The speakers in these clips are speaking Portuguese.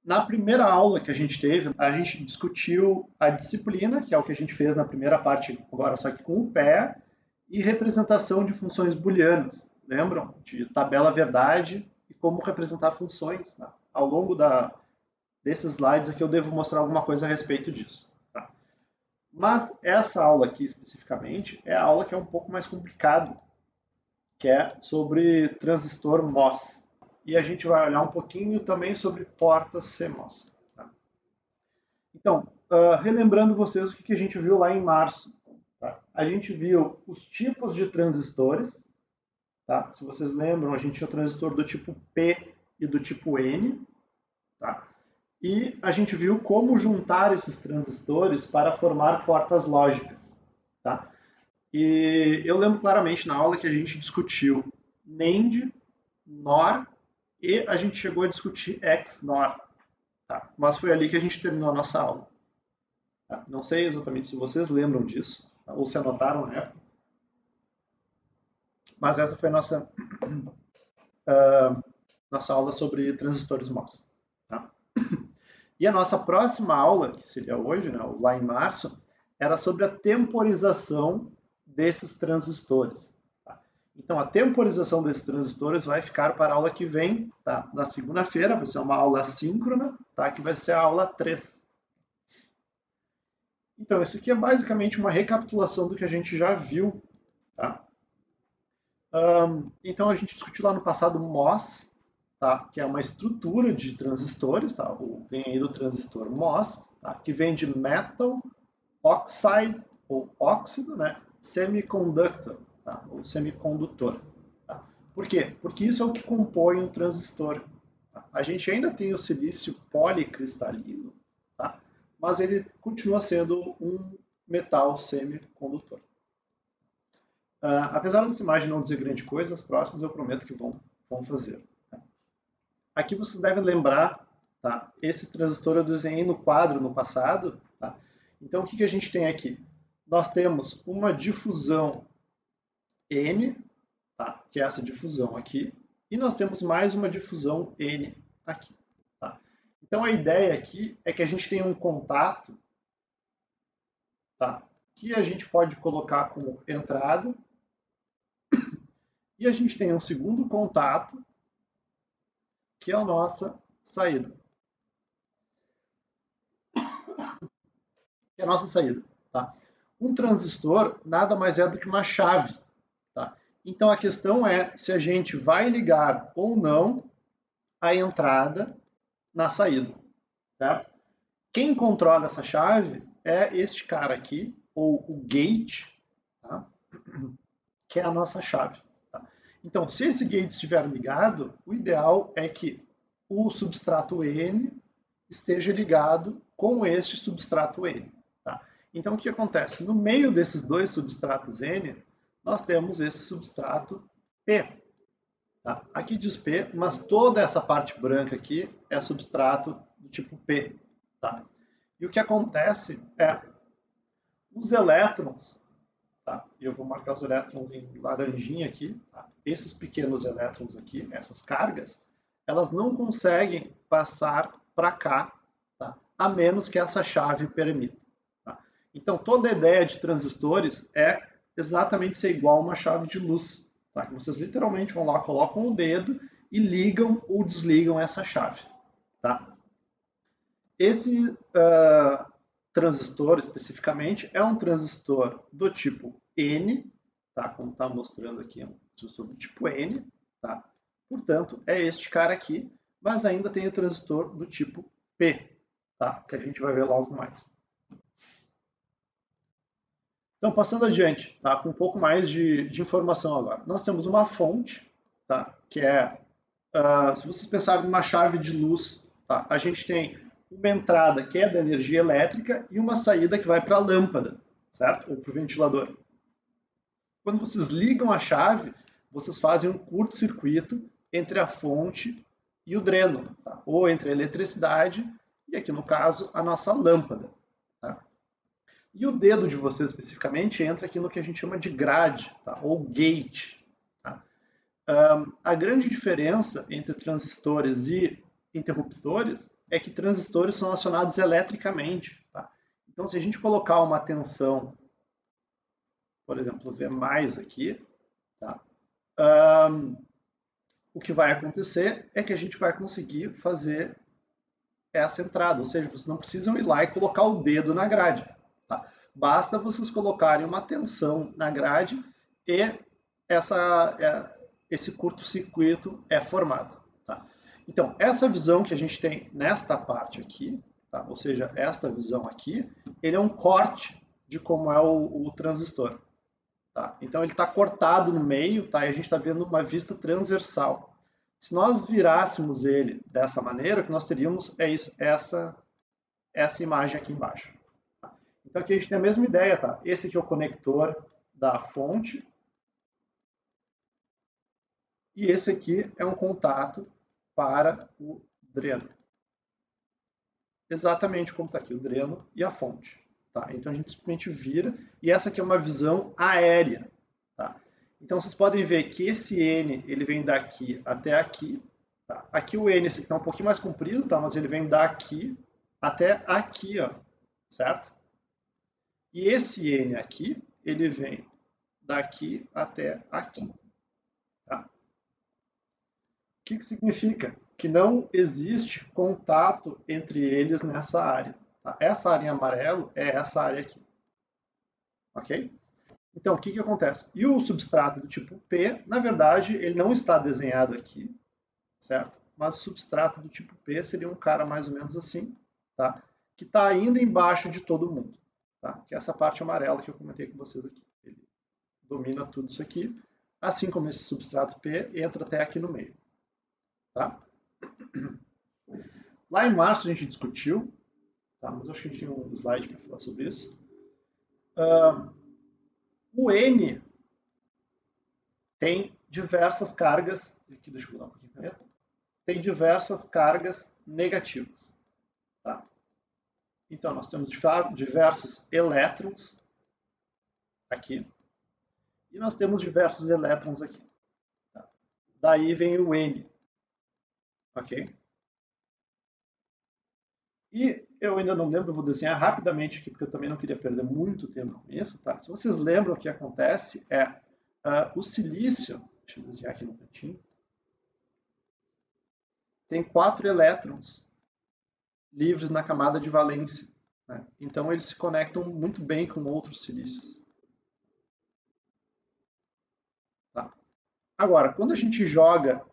Na primeira aula que a gente teve, a gente discutiu a disciplina, que é o que a gente fez na primeira parte, agora só que com o pé, e representação de funções booleanas. Lembram? De tabela verdade e como representar funções. Né? Ao longo desses slides aqui eu devo mostrar alguma coisa a respeito disso. Tá? Mas essa aula aqui especificamente é a aula que é um pouco mais complicada, que é sobre transistor MOS. E a gente vai olhar um pouquinho também sobre portas CMOS. Tá? Então, relembrando vocês o que a gente viu lá em março. Tá? A gente viu os tipos de transistores. Tá? Se vocês lembram, a gente tinha o transistor do tipo P e do tipo N. Tá? E a gente viu como juntar esses transistores para formar portas lógicas. Tá? E eu lembro claramente na aula que a gente discutiu NAND, NOR, e a gente chegou a discutir XNOR. Tá? Mas foi ali que a gente terminou a nossa aula. Tá? Não sei exatamente se vocês lembram disso, tá? Ou se anotaram na época. Mas essa foi a nossa aula sobre transistores MOS. Tá? E a nossa próxima aula, que seria hoje, né, lá em março, era sobre a temporização desses transistores. Tá? Então, a temporização desses transistores vai ficar para a aula que vem, tá? Na segunda-feira, vai ser uma aula assíncrona, tá? Que vai ser a aula 3. Então, isso aqui é basicamente uma recapitulação do que a gente já viu. Tá? Então, a gente discutiu lá no passado o MOS, tá? Que é uma estrutura de transistores, tá? Vem aí do transistor MOS, tá? Que vem de Metal Oxide, ou óxido, né? Semiconductor, tá? Ou semicondutor. Tá? Por quê? Porque isso é o que compõe um transistor. Tá? A gente ainda tem o silício policristalino, tá? Mas ele continua sendo um metal semicondutor. Apesar dessa imagem não dizer grande coisa, as próximas eu prometo que vão fazer. Tá? Aqui vocês devem lembrar, tá? Esse transistor eu desenhei no quadro no passado. Tá? Então o que a gente tem aqui? Nós temos uma difusão N, tá? Que é essa difusão aqui, e nós temos mais uma difusão N aqui. Tá? Então a ideia aqui é que a gente tem um contato, tá? Que a gente pode colocar como entrada, e a gente tem um segundo contato, que é a nossa saída. Que é a nossa saída. Tá? Um transistor nada mais é do que uma chave. Tá? Então a questão é se a gente vai ligar ou não a entrada na saída. Certo? Quem controla essa chave é este cara aqui, ou o gate, tá? Que é a nossa chave. Tá? Então, se esse gate estiver ligado, o ideal é que o substrato N esteja ligado com este substrato N. Tá? Então, o que acontece? No meio desses dois substratos N, nós temos esse substrato P. Tá? Aqui diz P, mas toda essa parte branca aqui é substrato do tipo P. Tá? E o que acontece é, os elétrons, tá? Eu vou marcar os elétrons em laranjinha aqui, tá? Esses pequenos elétrons aqui, essas cargas, elas não conseguem passar para cá, tá? A menos que essa chave permita. Tá? Então, toda a ideia de transistores é exatamente ser igual a uma chave de luz. Tá? Que vocês literalmente vão lá, colocam o dedo e ligam ou desligam essa chave. Tá? Esse transistor, especificamente, é um transistor do tipo N, tá? Como está mostrando aqui, é um transistor do tipo N, tá? Portanto, é este cara aqui, mas ainda tem o transistor do tipo P, tá? Que a gente vai ver logo mais. Então, passando adiante, tá? Com um pouco mais de informação agora. Nós temos uma fonte, tá? Que é, se vocês pensarem numa chave de luz, tá? A gente tem uma entrada que é da energia elétrica e uma saída que vai para a lâmpada, certo? Ou para o ventilador. Quando vocês ligam a chave, vocês fazem um curto-circuito entre a fonte e o dreno, tá? Ou entre a eletricidade e, aqui no caso, a nossa lâmpada. Tá? E o dedo de vocês, especificamente, entra aqui no que a gente chama de grade, tá? Ou gate. Tá? A grande diferença entre transistores e interruptores é que transistores são acionados eletricamente. Tá? Então, se a gente colocar uma tensão, por exemplo, V mais aqui, tá? O que vai acontecer é que a gente vai conseguir fazer essa entrada, ou seja, vocês não precisam ir lá e colocar o dedo na grade. Tá? Basta vocês colocarem uma tensão na grade e esse curto-circuito é formado. Tá? Então, essa visão que a gente tem nesta parte aqui, tá? Ou seja, esta visão aqui, ele é um corte de como é o transistor. Tá? Então, ele está cortado no meio, tá? E a gente está vendo uma vista transversal. Se nós virássemos ele dessa maneira, o que nós teríamos é isso, essa imagem aqui embaixo. Tá? Então, aqui a gente tem a mesma ideia. Tá? Esse aqui é o conector da fonte. E esse aqui é um contato para o dreno. Exatamente como está aqui, o dreno e a fonte. Tá? Então a gente simplesmente vira, e essa aqui é uma visão aérea. Tá? Então vocês podem ver que esse N ele vem daqui até aqui. Tá? Aqui o N está um pouquinho mais comprido, tá? Mas ele vem daqui até aqui, ó, certo? E esse N aqui, ele vem daqui até aqui. Tá? O que significa? Que não existe contato entre eles nessa área. Tá? Essa área em amarelo é essa área aqui. Ok? Então, o que acontece? E o substrato do tipo P, na verdade, ele não está desenhado aqui, certo? Mas o substrato do tipo P seria um cara mais ou menos assim, tá? Que está ainda embaixo de todo mundo. Tá? Que é essa parte amarela que eu comentei com vocês aqui. Ele domina tudo isso aqui, assim como esse substrato P entra até aqui no meio. Tá? Lá em março a gente discutiu, tá? Mas eu acho que a gente tem um slide para falar sobre isso. O N tem diversas cargas, aqui deixa eu mudar um pouquinho a caneta, tem diversas cargas negativas. Tá? Então nós temos diversos elétrons aqui e nós temos diversos elétrons aqui. Tá? Daí vem o N. Ok? E eu ainda não lembro, eu vou desenhar rapidamente aqui, porque eu também não queria perder muito tempo com isso. Tá? Se vocês lembram, o que acontece é o silício, deixa eu desenhar aqui no cantinho, tem 4 elétrons livres na camada de valência. Né? Então eles se conectam muito bem com outros silícios. Tá? Agora, quando a gente joga,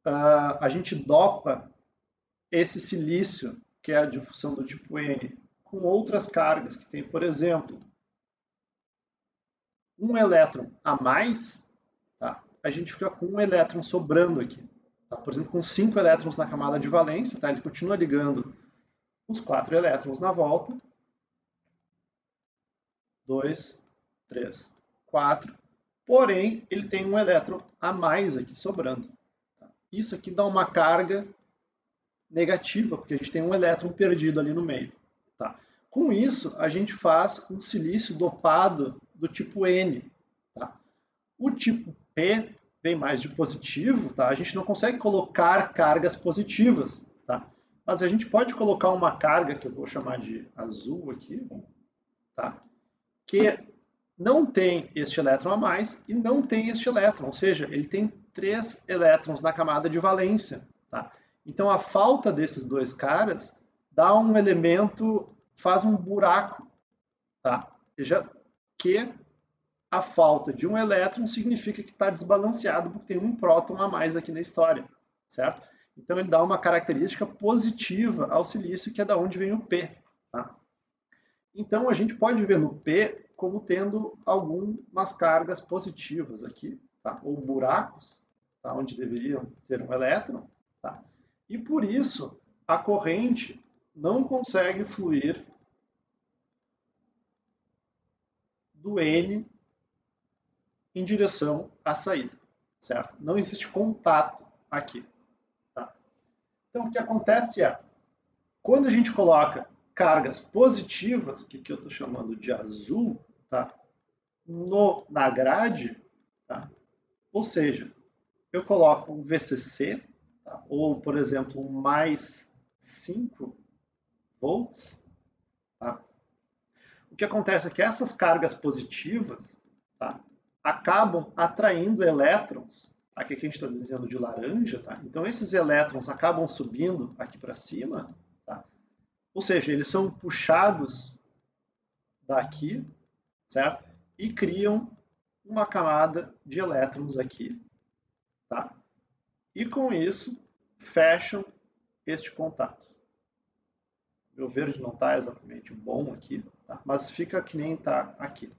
a gente dopa esse silício, que é a difusão do tipo N, com outras cargas, que tem, por exemplo, um elétron a mais, tá? A gente fica com um elétron sobrando aqui. Tá? Por exemplo, com 5 elétrons na camada de valência, tá? Ele continua ligando os 4 elétrons na volta. 2, 3, 4. Porém, ele tem um elétron a mais aqui sobrando. Tá? Isso aqui dá uma carga negativa, porque a gente tem um elétron perdido ali no meio. Tá? Com isso, a gente faz um silício dopado do tipo N. Tá? O tipo P vem mais de positivo, tá? A gente não consegue colocar cargas positivas, tá? Mas a gente pode colocar uma carga, que eu vou chamar de azul aqui, tá? Que não tem este elétron a mais e não tem este elétron, ou seja, ele tem 3 elétrons na camada de valência, tá? Então a falta desses dois caras dá um elemento, faz um buraco, tá? Veja que a falta de um elétron significa que está desbalanceado, porque tem um próton a mais aqui na história, certo? Então ele dá uma característica positiva ao silício, que é da onde vem o P. Tá? Então a gente pode ver no P como tendo algumas cargas positivas aqui, tá? Ou buracos, tá? Onde deveriam ter um elétron. Tá? E por isso a corrente não consegue fluir do N em direção à saída, certo? Não existe contato aqui. Tá? Então, o que acontece é, quando a gente coloca cargas positivas, que eu estou chamando de azul, tá? Na grade, tá? Ou seja, eu coloco um VCC, tá? Ou, por exemplo, mais 5 volts, tá? O que acontece é que essas cargas positivas, tá, acabam atraindo elétrons, aqui que a gente está dizendo de laranja, tá? Então esses elétrons acabam subindo aqui para cima, tá? Ou seja, eles são puxados daqui, certo? E criam uma camada de elétrons aqui, tá? E com isso fecham este contato. O verde não está exatamente bom aqui, tá? Mas fica que nem está aqui.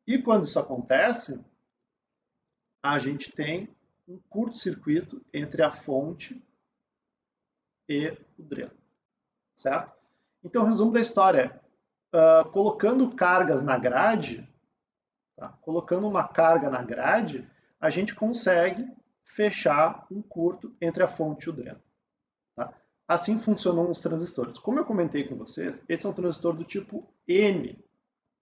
E quando isso acontece, a gente tem um curto-circuito entre a fonte e o dreno, certo? Então, o resumo da história é, colocando cargas na grade, tá? Colocando uma carga na grade, a gente consegue fechar um curto entre a fonte e o dreno. Tá? Assim funcionam os transistores. Como eu comentei com vocês, esse é um transistor do tipo N.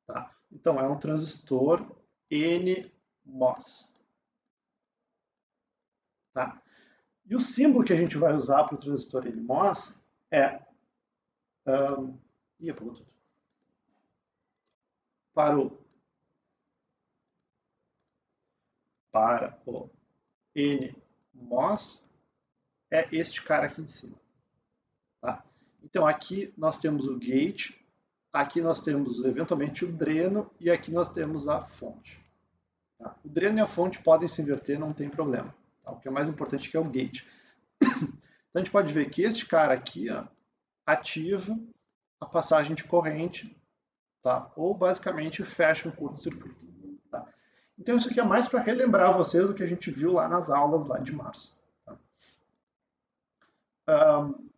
Tá? Então, é um transistor NMOS. Tá? E o símbolo que a gente vai usar para o transistor NMOS é para o NMOS é este cara aqui em cima. Tá? Então aqui nós temos o gate, aqui nós temos eventualmente o dreno e aqui nós temos a fonte. Tá? O dreno e a fonte podem se inverter, não tem problema. Tá? O que é mais importante que é o gate. Então a gente pode ver que este cara aqui ó, ativa a passagem de corrente, tá? Ou basicamente fecha um curto-circuito. Tá? Então isso aqui é mais para relembrar vocês do que a gente viu lá nas aulas lá de março. Tá?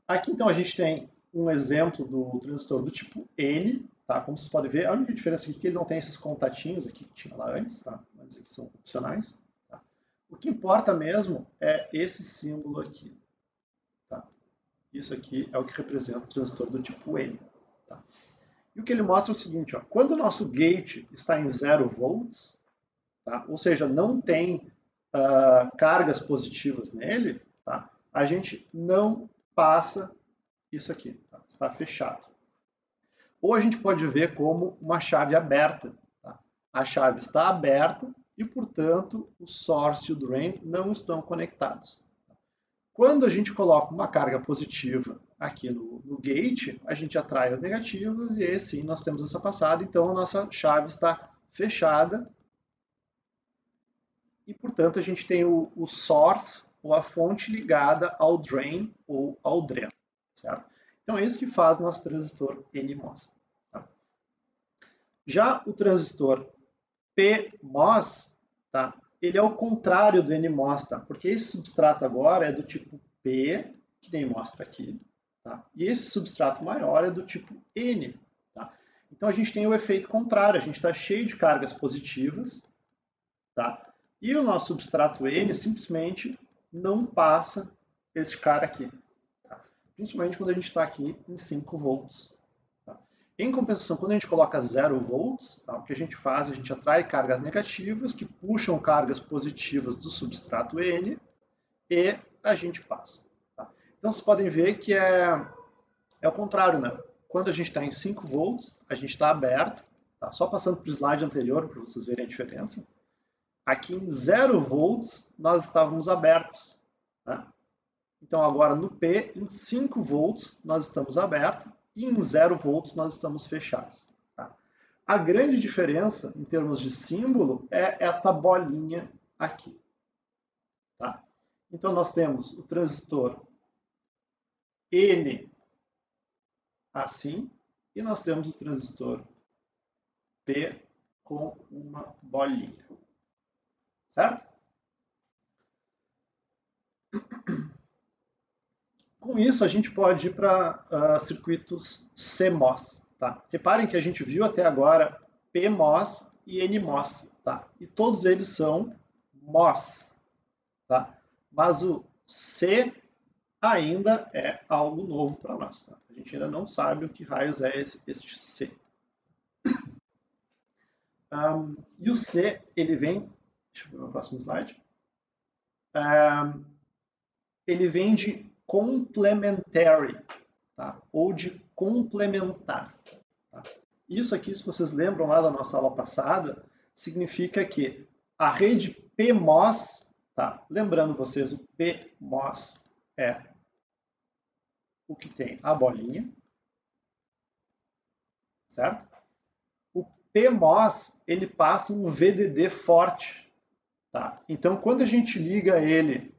Aqui então a gente tem um exemplo do transistor do tipo N, tá? Como vocês podem ver, a única diferença aqui é que ele não tem esses contatinhos aqui que tinha lá antes, tá? Mas aqui são opcionais. Tá? O que importa mesmo é esse símbolo aqui. Tá? Isso aqui é o que representa o transistor do tipo N. Tá? E o que ele mostra é o seguinte, ó, quando o nosso gate está em 0 volts, tá? Ou seja, não tem cargas positivas nele, tá? A gente não passa isso aqui, tá? Está fechado. Ou a gente pode ver como uma chave aberta. Tá? A chave está aberta e, portanto, o source e o drain não estão conectados. Quando a gente coloca uma carga positiva aqui no gate, a gente atrai as negativas e aí sim nós temos essa passada, então a nossa chave está fechada e, portanto, a gente tem o source ou a fonte ligada ao drain ou ao dreno, certo? Então é isso que faz o nosso transistor NMOS. Tá? Já o transistor PMOS, tá? Ele é o contrário do NMOS, tá? Porque esse substrato agora é do tipo P, que nem mostra aqui, tá? E esse substrato maior é do tipo N, tá? Então a gente tem o efeito contrário, a gente está cheio de cargas positivas, tá? E o nosso substrato N simplesmente não passa esse cara aqui, tá? Principalmente quando a gente está aqui em 5 volts. Tá? Em compensação, quando a gente coloca 0 volts, tá? O que a gente faz, a gente atrai cargas negativas que puxam cargas positivas do substrato N e a gente passa. Tá? Então vocês podem ver que é o contrário, né? Quando a gente está em 5 volts, a gente está aberto, tá? Só passando para o slide anterior para vocês verem a diferença. Aqui em 0 volts, nós estávamos abertos. Né? Então, agora no P, em 5 volts, nós estamos abertos e em 0 volts nós estamos fechados. Tá? A grande diferença, em termos de símbolo, é esta bolinha aqui. Tá? Então, nós temos o transistor N assim, e nós temos o transistor P com uma bolinha. Certo? Com isso, a gente pode ir para circuitos CMOS. Tá? Reparem que a gente viu até agora PMOS e NMOS. Tá? E todos eles são MOS. Tá? Mas o C ainda é algo novo para nós. Tá? A gente ainda não sabe o que raios é este C. E o C, ele vem... Deixa eu ver o próximo slide. ele vem de complementary, tá? Ou de complementar. Tá? Isso aqui, se vocês lembram lá da nossa aula passada, significa que a rede PMOS, tá? Lembrando vocês, o PMOS é o que tem a bolinha, certo? O PMOS, ele passa um VDD forte, tá? Então, quando a gente liga ele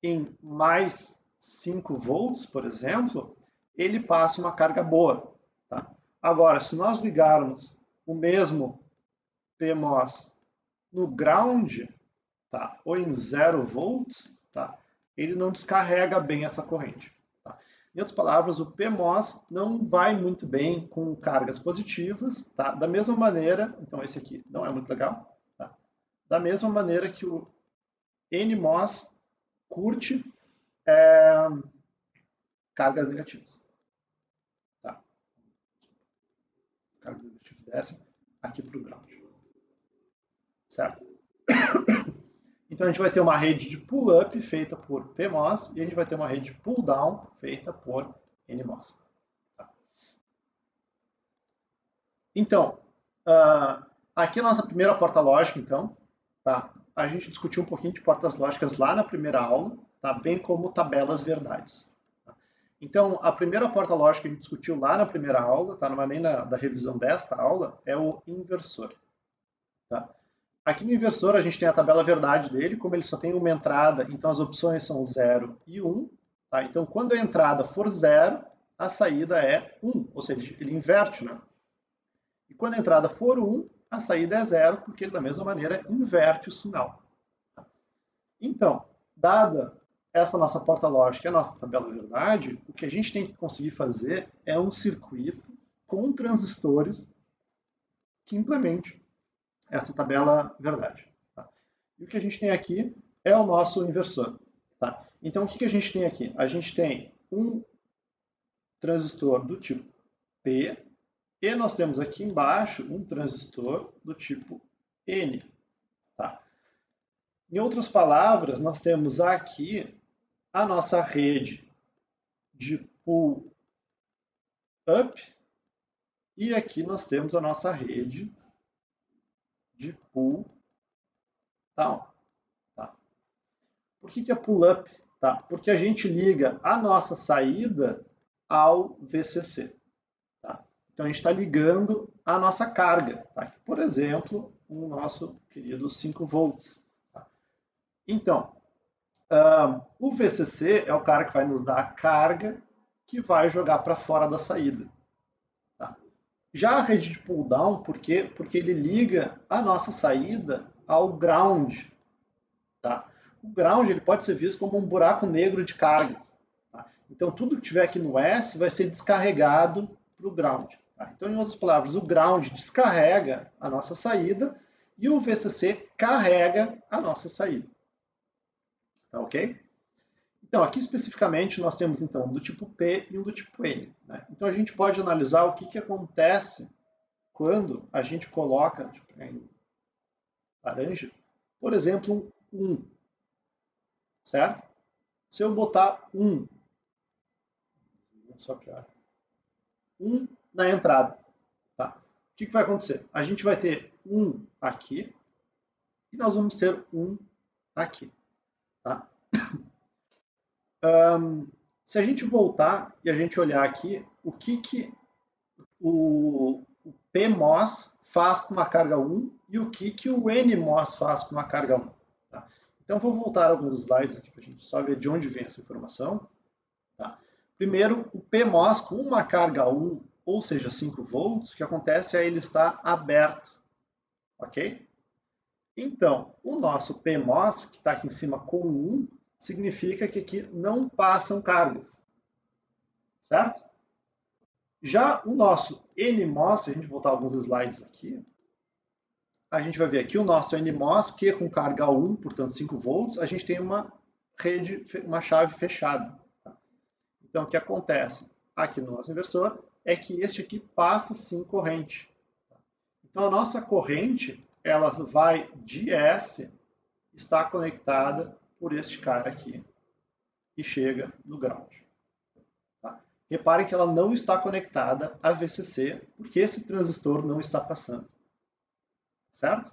em mais 5 volts, por exemplo, ele passa uma carga boa, tá? Agora, se nós ligarmos o mesmo PMOS no ground, tá? Ou em 0 volts, tá? Ele não descarrega bem essa corrente. Tá? Em outras palavras, o PMOS não vai muito bem com cargas positivas, tá? Da mesma maneira, então esse aqui não é muito legal, tá? Da mesma maneira que o NMOS curte cargas negativas. Tá? Cargas negativas descem aqui para o ground. Certo? Então a gente vai ter uma rede de pull-up feita por PMOS e a gente vai ter uma rede de pull-down feita por NMOS. Tá? Então, aqui é a nossa primeira porta lógica, então. Tá? A gente discutiu um pouquinho de portas lógicas lá na primeira aula, tá? Bem como tabelas verdades. Tá? Então, a primeira porta lógica que a gente discutiu lá na primeira aula, tá? Não é nem da revisão desta aula, é o inversor. Tá? Aqui no inversor a gente tem a tabela verdade dele, como ele só tem uma entrada, então as opções são 0 e 1. Tá? Então, quando a entrada for 0, a saída é 1, ou seja, ele inverte, né? E quando a entrada for 1, a saída é 0, porque ele, da mesma maneira, inverte o sinal. Tá? Então, dada essa nossa porta lógica e a nossa tabela verdade, o que a gente tem que conseguir fazer é um circuito com transistores que implemente essa tabela verdade. Tá? E o que a gente tem aqui é o nosso inversor. Tá? Então, o que a gente tem aqui? A gente tem um transistor do tipo P, e nós temos aqui embaixo um transistor do tipo N. Tá? Em outras palavras, nós temos aqui a nossa rede de pull-up e aqui nós temos a nossa rede de pull-down. Tá? Por que é pull-up? Tá? Porque a gente liga a nossa saída ao VCC. Tá? Então, a gente está ligando a nossa carga. Tá? Por exemplo, o nosso querido 5 volts. Tá? Então, o VCC é o cara que vai nos dar a carga que vai jogar para fora da saída. Tá? Já a rede de pull-down, por quê? Porque ele liga a nossa saída ao ground. Tá? O ground ele pode ser visto como um buraco negro de cargas. Tá? Então, tudo que tiver aqui no S vai ser descarregado para o ground. Tá? Então, em outras palavras, o ground descarrega a nossa saída e o VCC carrega a nossa saída. Tá ok? Então, aqui especificamente nós temos então um do tipo P e um do tipo N. Né? Então, a gente pode analisar o que acontece quando a gente coloca, deixa eu pegar em laranja, por exemplo, um 1. Certo? Se eu botar 1, só pior, 1 na entrada, tá? O que vai acontecer? A gente vai ter 1 aqui e nós vamos ter 1 aqui, tá? Se a gente voltar e a gente olhar aqui, o que o PMOS faz com uma carga 1 e o que o NMOS faz com uma carga 1. Tá? Então, vou voltar alguns slides aqui para a gente só ver de onde vem essa informação. Tá? Primeiro, o PMOS com uma carga 1, ou seja, 5 volts, o que acontece é ele está aberto. Ok? Então, o nosso PMOS, que está aqui em cima com 1, significa que aqui não passam cargas. Certo? Já o nosso NMOS, se a gente voltar alguns slides aqui, a gente vai ver aqui o nosso NMOS, que é com carga 1, portanto 5 volts, a gente tem uma rede, uma chave fechada. Tá? Então, o que acontece aqui no nosso inversor é que este aqui passa sim corrente. Tá? Então, a nossa corrente, ela vai de S, está conectada por este cara aqui e chega no ground. Tá? Reparem que ela não está conectada a VCC, porque esse transistor não está passando. Certo?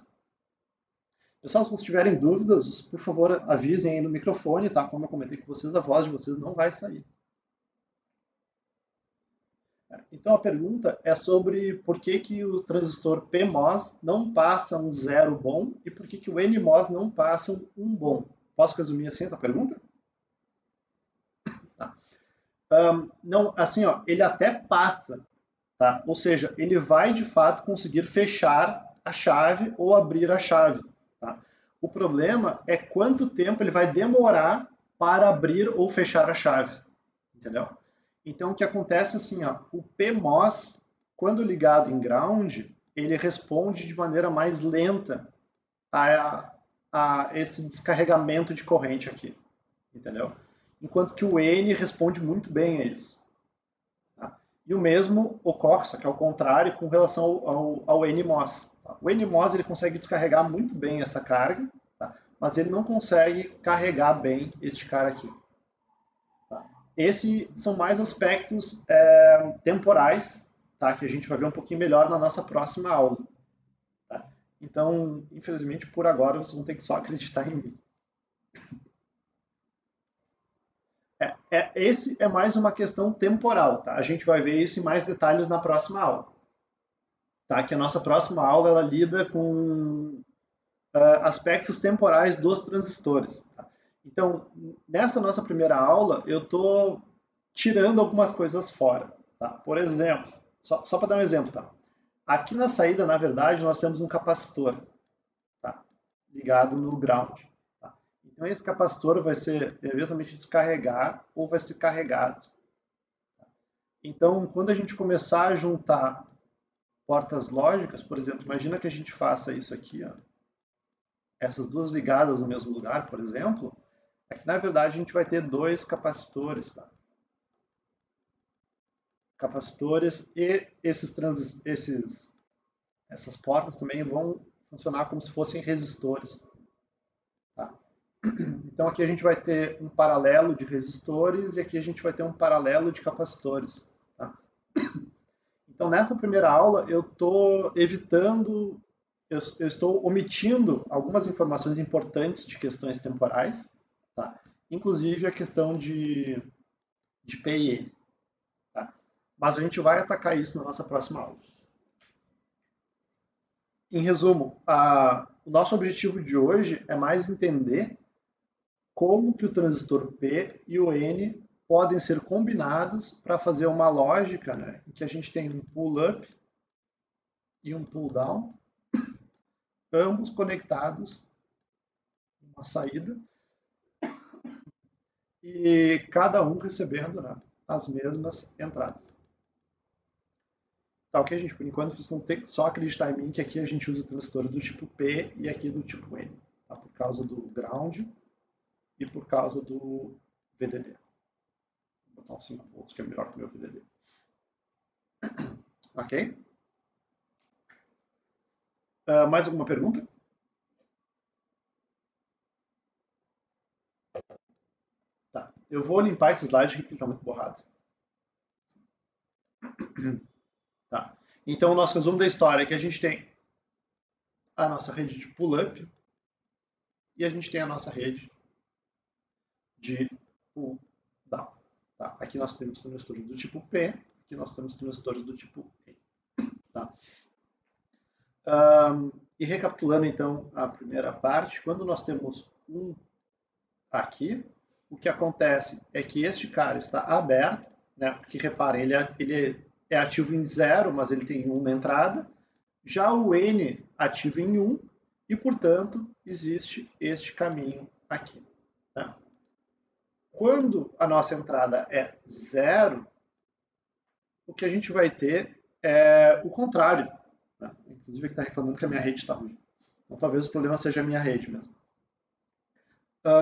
Pessoal, se vocês tiverem dúvidas, por favor, avisem aí no microfone, tá? Como eu comentei com vocês, a voz de vocês não vai sair. Então a pergunta é sobre por que o transistor PMOS não passa um zero bom e por que o NMOS não passa um bom. Posso resumir assim a pergunta? Tá. Não, assim, ó, ele até passa, tá? Ou seja, ele vai de fato conseguir fechar a chave ou abrir a chave. Tá? O problema é quanto tempo ele vai demorar para abrir ou fechar a chave. Entendeu? Então, o que acontece assim, ó, o PMOS, quando ligado em ground, ele responde de maneira mais lenta a esse descarregamento de corrente aqui, entendeu? Enquanto que o N responde muito bem a isso. Tá? E o mesmo ocorre, só que ao contrário, com relação ao NMOS. Tá? O NMOS ele consegue descarregar muito bem essa carga, tá? Mas ele não consegue carregar bem este cara aqui. Esses são mais aspectos temporais, tá? Que a gente vai ver um pouquinho melhor na nossa próxima aula. Tá? Então, infelizmente, por agora, vocês vão ter que só acreditar em mim. Esse é mais uma questão temporal. Tá? A gente vai ver isso em mais detalhes na próxima aula. Tá? Que a nossa próxima aula ela lida com aspectos temporais dos transistores. Tá? Então, nessa nossa primeira aula, eu estou tirando algumas coisas fora. Tá? Por exemplo, só para dar um exemplo, tá? Aqui na saída, na verdade, nós temos um capacitor, tá? Ligado no ground. Tá? Então, esse capacitor vai ser eventualmente descarregar ou vai ser carregado. Tá? Então, quando a gente começar a juntar portas lógicas, por exemplo, imagina que a gente faça isso aqui, ó, essas duas ligadas no mesmo lugar, por exemplo, é que na verdade a gente vai ter dois capacitores, tá? Capacitores e essas portas também vão funcionar como se fossem resistores, tá? Então aqui a gente vai ter um paralelo de resistores e aqui a gente vai ter um paralelo de capacitores, tá? Então nessa primeira aula eu estou evitando, eu estou omitindo algumas informações importantes de questões temporais, tá? Inclusive a questão de P e N. Tá? Mas a gente vai atacar isso na nossa próxima aula. Em resumo, o nosso objetivo de hoje é mais entender como que o transistor P e o N podem ser combinados para fazer uma lógica, né, em que a gente tem um pull-up e um pull-down, ambos conectados em uma saída, e cada um recebendo, né, as mesmas entradas. Tá ok, gente? Por enquanto, vocês vão ter que só acreditar em mim que aqui a gente usa transistores do tipo P e aqui do tipo N, tá? Por causa do ground e por causa do VDD. Vou botar um 5 volts, que é melhor que o meu VDD. Ok? Mais alguma pergunta? Tá. Eu vou limpar esse slide aqui porque ele está muito borrado. Tá. Então, o nosso resumo da história é que a gente tem a nossa rede de pull-up e a gente tem a nossa rede de pull-down. Tá? Aqui nós temos transistores do tipo P, aqui nós temos transistores do tipo N. Tá? E recapitulando então a primeira parte, quando nós temos um aqui, o que acontece é que este cara está aberto, né? Porque reparem, ele é ativo em 0, mas ele tem 1 na entrada. Já o N ativo em 1 e, portanto, existe este caminho aqui. Tá? Quando a nossa entrada é 0, o que a gente vai ter é o contrário. Né? Inclusive, aqui está reclamando que a minha rede está ruim. Então, talvez o problema seja a minha rede mesmo.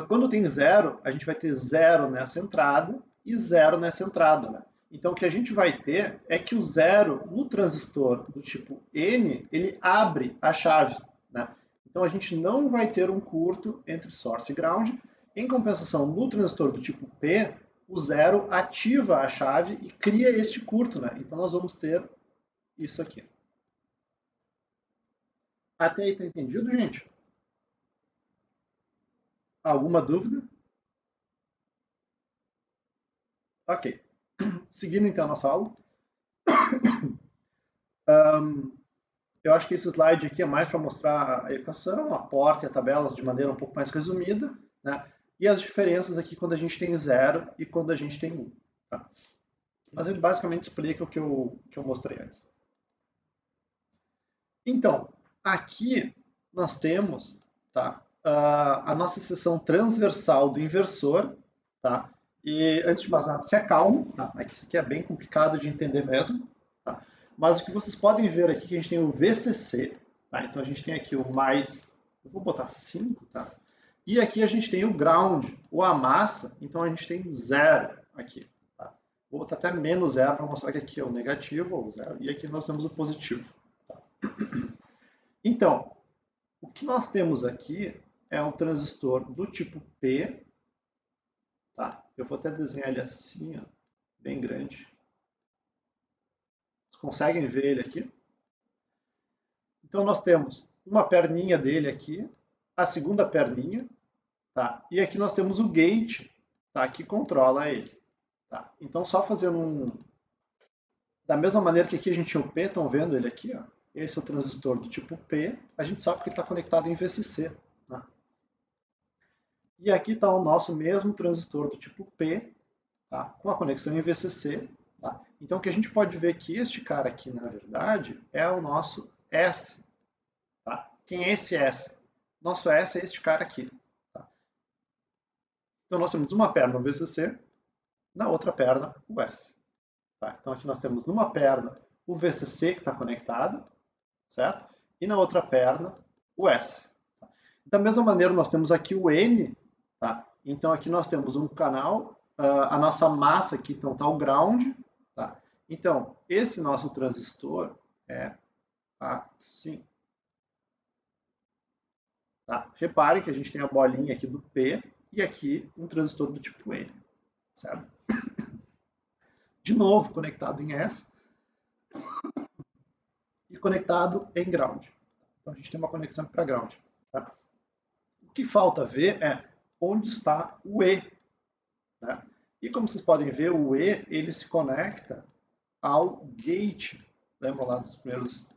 Quando tem 0, a gente vai ter 0 nessa entrada e 0 nessa entrada. Né? Então, o que a gente vai ter é que o 0 no transistor do tipo N, ele abre a chave. Né? Então, a gente não vai ter um curto entre source e ground Em compensação, no transistor do tipo P, o 0 ativa a chave e cria este curto, né? Então nós vamos ter isso aqui. Até aí tá entendido, gente? Alguma dúvida? Ok. Seguindo então a nossa aula. Eu acho que esse slide aqui é mais para mostrar a equação, a porta e a tabela de maneira um pouco mais resumida, né? E as diferenças aqui quando a gente tem 0 e quando a gente tem 1. Tá? Mas ele basicamente explica o que eu mostrei antes. Então, aqui nós temos, tá, a nossa seção transversal do inversor. Tá? E antes de mais nada, se acalme, tá? Isso aqui é bem complicado de entender mesmo. Tá? Mas o que vocês podem ver aqui é que a gente tem o VCC. Tá? Então a gente tem aqui o mais, eu vou botar 5, tá? E aqui a gente tem o ground, ou a massa, então a gente tem 0 aqui. Tá? Vou botar até menos 0 para mostrar que aqui é o negativo, ou 0, e aqui nós temos o positivo. Tá? Então, o que nós temos aqui é um transistor do tipo P. Tá? Eu vou até desenhar ele assim, ó, bem grande. Vocês conseguem ver ele aqui? Então nós temos uma perninha dele aqui, a segunda perninha, tá? E aqui nós temos o gate, tá? Que controla ele. Tá? Então só fazendo da mesma maneira que aqui a gente tinha o P, estão vendo ele aqui, ó? Esse é o transistor do tipo P, a gente sabe que ele está conectado em VCC. Tá? E aqui está o nosso mesmo transistor do tipo P, tá? Com a conexão em VCC. Tá? Então o que a gente pode ver que este cara aqui, na verdade, é o nosso S. Tá? Quem é esse S? Nosso S é este cara aqui. Tá? Então nós temos uma perna o VCC, na outra perna o S. Tá? Então aqui nós temos numa perna o VCC que está conectado, certo? E na outra perna o S. Tá? Da mesma maneira nós temos aqui o N. Tá? Então aqui nós temos um canal, a nossa massa aqui, então está o ground. Tá? Então esse nosso transistor é assim. Tá? Reparem que a gente tem a bolinha aqui do P e aqui um transistor do tipo N. Certo? De novo, conectado em S e conectado em ground. Então a gente tem uma conexão para ground. Tá? O que falta ver é onde está o E. Né? E como vocês podem ver, o E ele se conecta ao gate. Lembra lá dos primeiros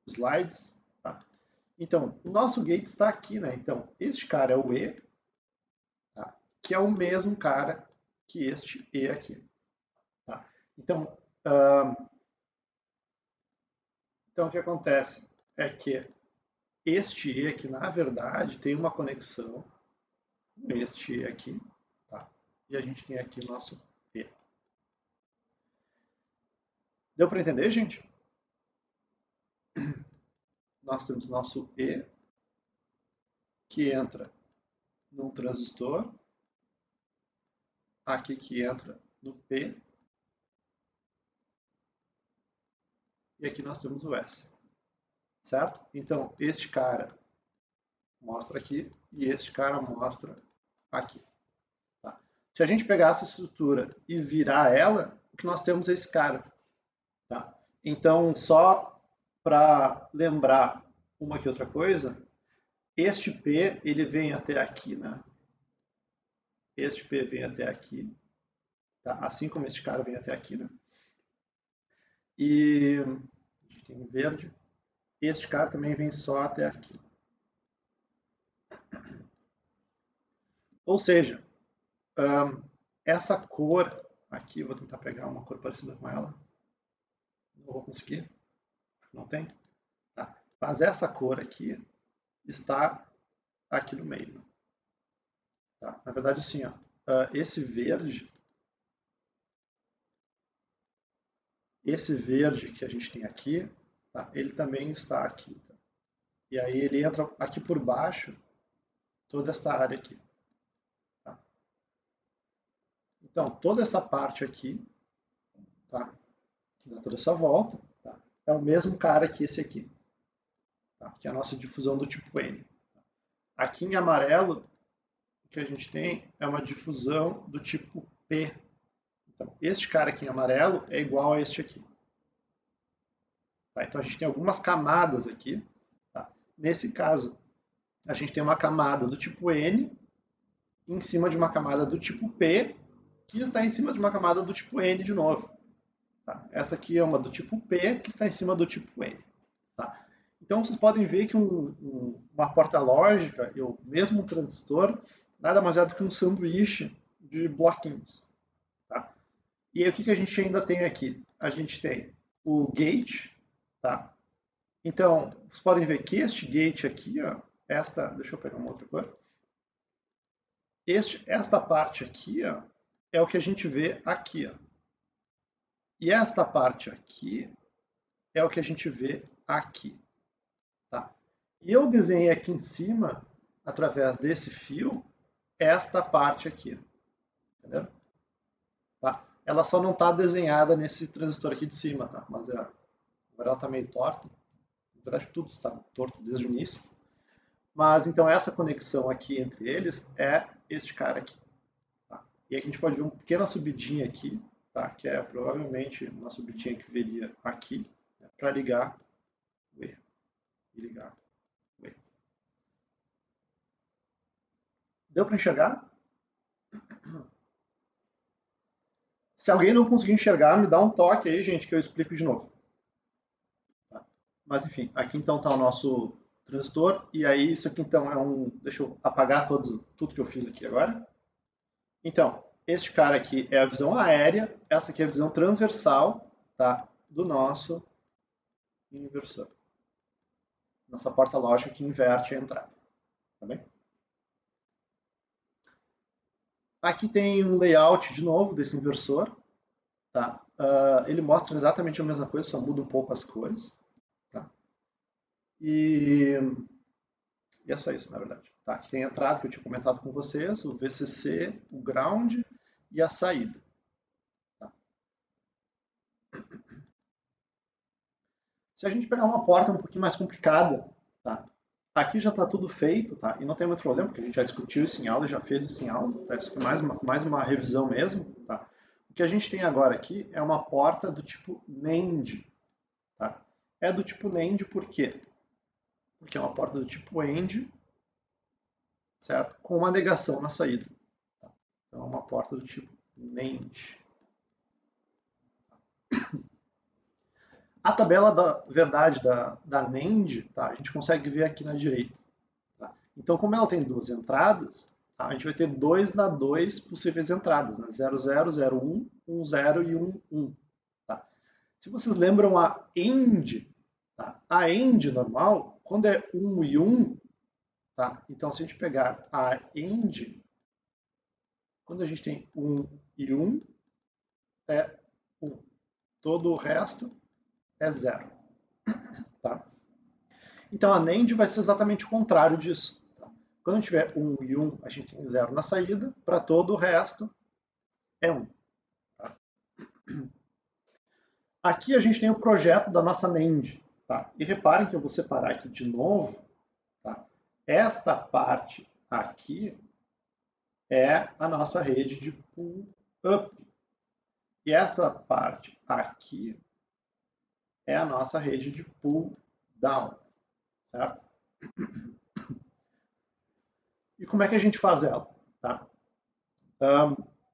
slides? Tá? Então, o nosso gate está aqui. Né? Então, este cara é o E, tá? Que é o mesmo cara que este E aqui. Tá? Então, o que acontece é que este E aqui, na verdade, tem uma conexão com este E aqui, tá? E a gente tem aqui o nosso E. Deu para entender, gente? Nós temos o nosso E, que entra num transistor, aqui que entra no P, e aqui nós temos o S. Certo? Então, este cara mostra aqui e este cara mostra aqui. Tá? Se a gente pegar essa estrutura e virar ela, o que nós temos é esse cara. Tá? Então, só para lembrar uma que outra coisa, este P ele vem até aqui, né? Este P vem até aqui, tá? Assim como este cara vem até aqui, né? E a gente tem verde. Este cara também vem só até aqui. Ou seja, essa cor aqui, vou tentar pegar uma cor parecida com ela. Não vou conseguir, não tem. Tá? Mas essa cor aqui está aqui no meio. Né? Tá? Na verdade, assim, ó, esse verde que a gente tem aqui, tá? Ele também está aqui. Tá? E aí ele entra aqui por baixo, toda esta área aqui. Tá? Então, toda essa parte aqui, tá? Que dá toda essa volta, tá? É o mesmo cara que esse aqui, tá? Que é a nossa difusão do tipo N. Aqui em amarelo, o que a gente tem é uma difusão do tipo P. Então, este cara aqui em amarelo é igual a este aqui. Tá? Então, a gente tem algumas camadas aqui. Tá? Nesse caso, a gente tem uma camada do tipo N em cima de uma camada do tipo P, que está em cima de uma camada do tipo N de novo. Tá? Essa aqui é uma do tipo P, que está em cima do tipo N. Tá? Então, vocês podem ver que uma porta lógica, mesmo um transistor, nada mais é do que um sanduíche de bloquinhos. Tá? E aí, o que a gente ainda tem aqui? A gente tem o gate. Tá? Então, vocês podem ver que este gate aqui, ó, deixa eu pegar uma outra cor. Esta parte aqui, ó, é o que a gente vê aqui. Ó. E esta parte aqui é o que a gente vê aqui. Tá? E eu desenhei aqui em cima, através desse fio, esta parte aqui. Entendeu? Tá? Ela só não está desenhada nesse transistor aqui de cima, tá? Mas agora ela está meio torta. Na verdade, tudo está torto desde o início. Mas então essa conexão aqui entre eles é este cara aqui. Tá? E aqui a gente pode ver uma pequena subidinha aqui, tá? Que é provavelmente uma subidinha que viria aqui, né? Para ligar o erro. E ligar o erro. Deu para enxergar? Se alguém não conseguir enxergar, me dá um toque aí, gente, que eu explico de novo. Tá? Mas enfim, aqui então está o nosso transistor, e aí isso aqui então é um... Deixa eu apagar tudo que eu fiz aqui agora. Então, este cara aqui é a visão aérea, essa aqui é a visão transversal, tá, do nosso inversor. Nossa porta lógica que inverte a entrada. Tá bem? Aqui tem um layout de novo desse inversor. Tá? Ele mostra exatamente a mesma coisa, só muda um pouco as cores. Tá? E é só isso, na verdade. Tá? Aqui tem a entrada que eu tinha comentado com vocês, o VCC, o ground e a saída. Tá? Se a gente pegar uma porta um pouquinho mais complicada, tá? Aqui já está tudo feito, tá? E não tem muito problema, porque a gente já discutiu isso em aula, já fez isso em aula, tá? Isso aqui é mais uma revisão mesmo, tá? O que a gente tem agora aqui é uma porta do tipo NAND, tá? É do tipo NAND por quê? Porque é uma porta do tipo AND, certo? Com uma negação na saída. Tá? Então é uma porta do tipo NAND. A tabela da verdade da NAND, tá? A gente consegue ver aqui na direita. Tá? Então, como ela tem duas entradas, tá? A gente vai ter 2 na 2 possíveis entradas, né? 0, 0, 0, 1, 1, 0 e 1, 1. Tá? Se vocês lembram a AND, tá? A AND normal, quando é 1 e 1, tá? Então, se a gente pegar a AND, quando a gente tem 1 e 1, é 1. Todo o resto é 0. Tá? Então, a NAND vai ser exatamente o contrário disso. Tá? Quando a gente tiver 1 e 1, a gente tem 0 na saída, para todo o resto é 1. Tá? Aqui a gente tem o projeto da nossa NAND. Tá? E reparem que eu vou separar aqui de novo. Tá? Esta parte aqui é a nossa rede de pull-up. E essa parte aqui é a nossa rede de pull-down. Certo? E como é que a gente faz ela? Tá?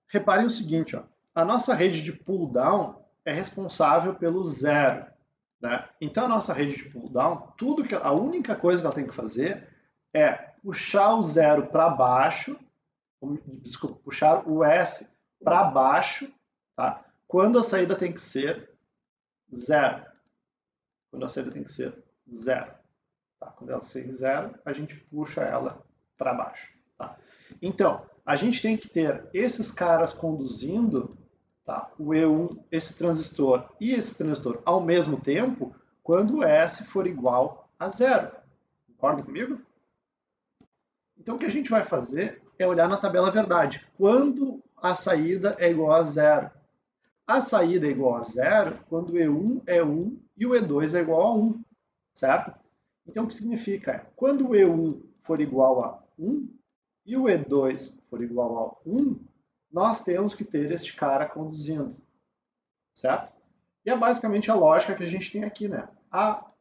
Reparem o seguinte, ó, a nossa rede de pull-down é responsável pelo 0. Né? Então a nossa rede de pull-down, a única coisa que ela tem que fazer é puxar o 0 para baixo, desculpa, puxar o S para baixo, tá? Quando a saída tem que ser 0. Quando a saída tem que ser 0. Tá? Quando ela ser 0, a gente puxa ela para baixo. Tá? Então, a gente tem que ter esses caras conduzindo, tá, o E1, esse transistor e esse transistor ao mesmo tempo, quando o S for igual a 0. Concorda comigo? Então, o que a gente vai fazer é olhar na tabela verdade. Quando a saída é igual a 0. A saída é igual a 0 quando o E1 é 1 e o E2 é igual a 1. Certo? Então, o que significa? Quando o E1 for igual a 1, e o E2 for igual a 1, nós temos que ter este cara conduzindo, certo? E é basicamente a lógica que a gente tem aqui, né?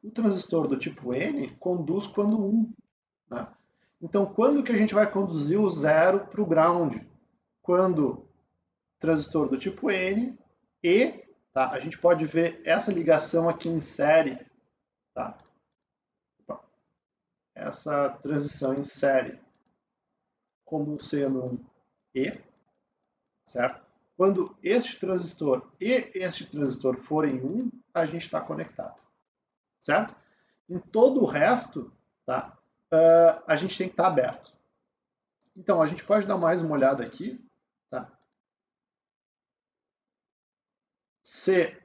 O transistor do tipo N conduz quando 1. Né? Então, quando que a gente vai conduzir o 0 para o ground? Quando transistor do tipo N e, tá? A gente pode ver essa ligação aqui em série, tá? Essa transição em série como sendo um E, certo? Quando este transistor e este transistor forem 1, a gente está conectado, certo? Em todo o resto, tá? A gente tem que estar aberto. Então, a gente pode dar mais uma olhada aqui, tá? Se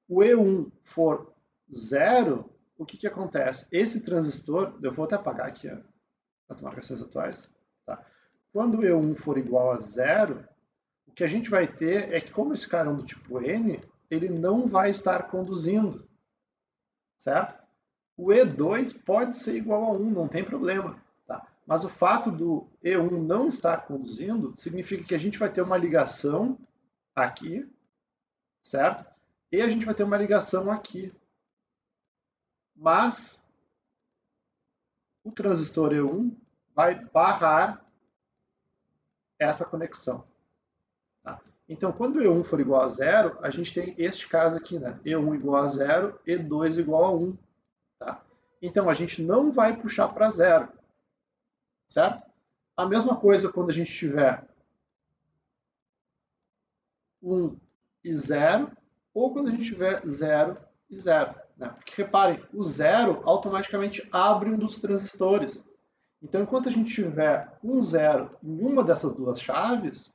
o E1 for 0, o que acontece? Esse transistor, eu vou até apagar aqui as marcações atuais, tá? Quando o E1 for igual a 0, o que a gente vai ter é que, como esse cara é do tipo N, ele não vai estar conduzindo, certo? O E2 pode ser igual a 1, não tem problema. Tá? Mas o fato do E1 não estar conduzindo significa que a gente vai ter uma ligação aqui, certo? E a gente vai ter uma ligação aqui. Mas o transistor E1 vai barrar essa conexão. Tá? Então, quando E1 for igual a 0, a gente tem este caso aqui, né? E1 igual a 0, E2 igual a 1. Tá? Então, a gente não vai puxar para 0, certo? A mesma coisa quando a gente tiver 1 e 0, ou quando a gente tiver 0 e 0. Né? Porque reparem, o 0 automaticamente abre um dos transistores. Então, enquanto a gente tiver um 0 em uma dessas duas chaves,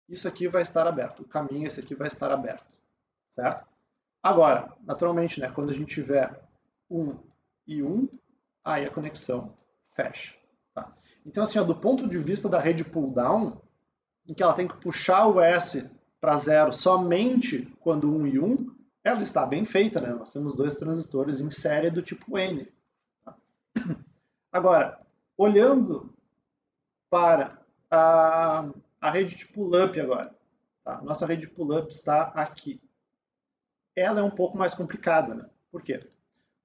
isso aqui vai estar aberto. O caminho, esse aqui vai estar aberto. Certo? Agora, naturalmente, né, quando a gente tiver 1 e 1, aí a conexão fecha. Tá? Então, assim, ó, do ponto de vista da rede pull-down, em que ela tem que puxar o S para 0 somente quando 1 e 1, ela está bem feita, né? Nós temos dois transistores em série do tipo N. Tá? Agora, olhando para a rede de pull-up agora. Tá? Nossa rede de pull-up está aqui. Ela é um pouco mais complicada, né? Por quê?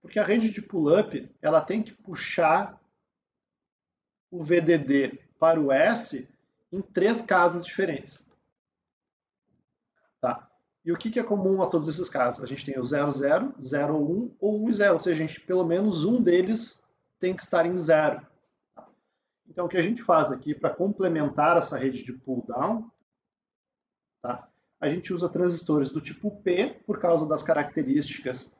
Porque a rede de pull-up ela tem que puxar o VDD para o S em 3 casos diferentes. Tá? E o que é comum a todos esses casos? A gente tem o 00, 01 ou 1 e 0, ou seja, a gente, pelo menos um deles tem que estar em 0. Tá? Então, o que a gente faz aqui para complementar essa rede de pull-down, tá? A gente usa transistores do tipo P por causa das características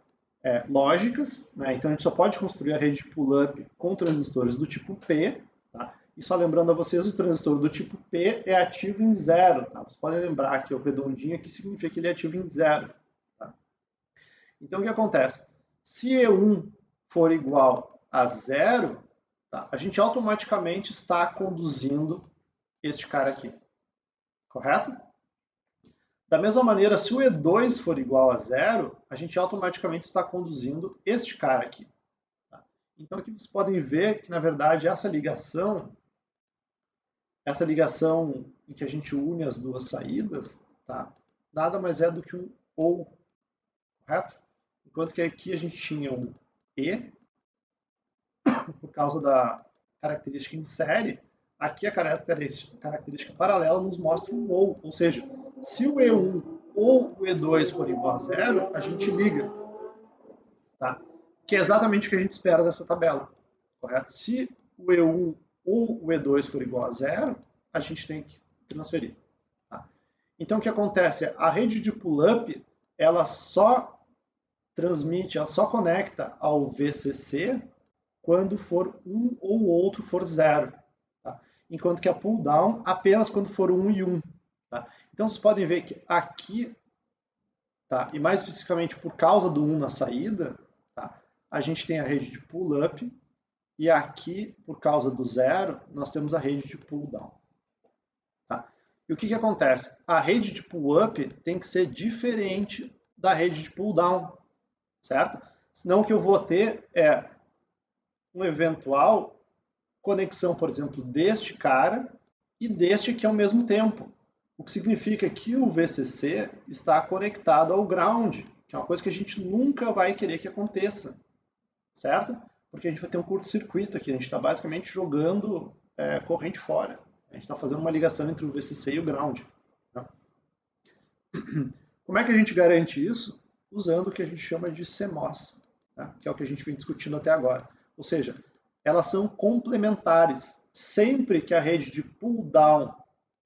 lógicas. Né? Então, a gente só pode construir a rede de pull-up com transistores do tipo P. Tá? E só lembrando a vocês, o transistor do tipo P é ativo em 0. Tá? Vocês podem lembrar que o redondinho aqui significa que ele é ativo em 0. Tá? Então, o que acontece? Se E1 for igual a 0, tá? A gente automaticamente está conduzindo este cara aqui. Correto? Da mesma maneira, se o E2 for igual a 0, a gente automaticamente está conduzindo este cara aqui. Tá? Então, aqui vocês podem ver que, na verdade, essa ligação em que a gente une as duas saídas, tá? Nada mais é do que um OU, correto? Enquanto que aqui a gente tinha um E, por causa da característica em série, aqui a característica paralela nos mostra um ou seja, se o E1 ou o E2 for igual a 0, a gente liga, tá? Que é exatamente o que a gente espera dessa tabela, correto? Se o E1 ou o E2 for igual a 0, a gente tem que transferir. Tá? Então, o que acontece? A rede de pull-up, ela só transmite, ela só conecta ao VCC quando for um ou outro for 0. Tá? Enquanto que a pull-down apenas quando for 1 e 1. Tá? Então, vocês podem ver que aqui, tá? E mais especificamente por causa do 1 na saída, tá? A gente tem a rede de pull-up, e aqui, por causa do 0, nós temos a rede de pull-down. Tá? E o que acontece? A rede de pull-up tem que ser diferente da rede de pull-down, certo? Senão o que eu vou ter é um eventual conexão, por exemplo, deste cara e deste aqui ao mesmo tempo. O que significa que o VCC está conectado ao ground, que é uma coisa que a gente nunca vai querer que aconteça, certo? Porque a gente vai ter um curto-circuito aqui, a gente está basicamente jogando corrente fora. A gente está fazendo uma ligação entre o VCC e o ground. Tá? Como é que a gente garante isso? Usando o que a gente chama de CMOS, tá? Que é o que a gente vem discutindo até agora. Ou seja, elas são complementares. Sempre que a rede de pull-down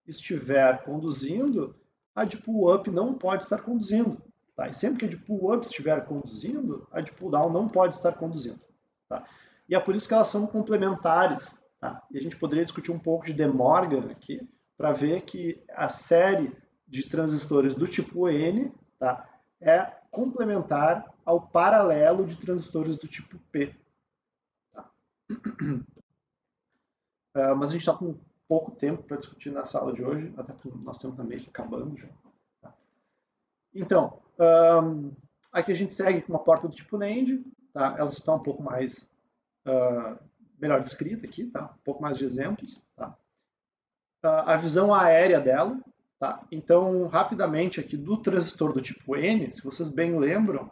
estiver conduzindo, a de pull-up não pode estar conduzindo. Tá? E sempre que a de pull-up estiver conduzindo, a de pull-down não pode estar conduzindo. Tá? E é por isso que elas são complementares. Tá? E a gente poderia discutir um pouco de De Morgan aqui, para ver que a série de transistores do tipo N, tá, é complementar ao paralelo de transistores do tipo P. Tá? Mas a gente está com pouco tempo para discutir na sala de hoje, até porque nós estamos também aqui acabando já. Tá? Então, aqui a gente segue com uma porta do tipo NAND, tá? Elas estão um pouco mais melhor descrita aqui, tá? Um pouco mais de exemplos, tá? A visão aérea dela, tá? Então, rapidamente aqui do transistor do tipo N, se vocês bem lembram,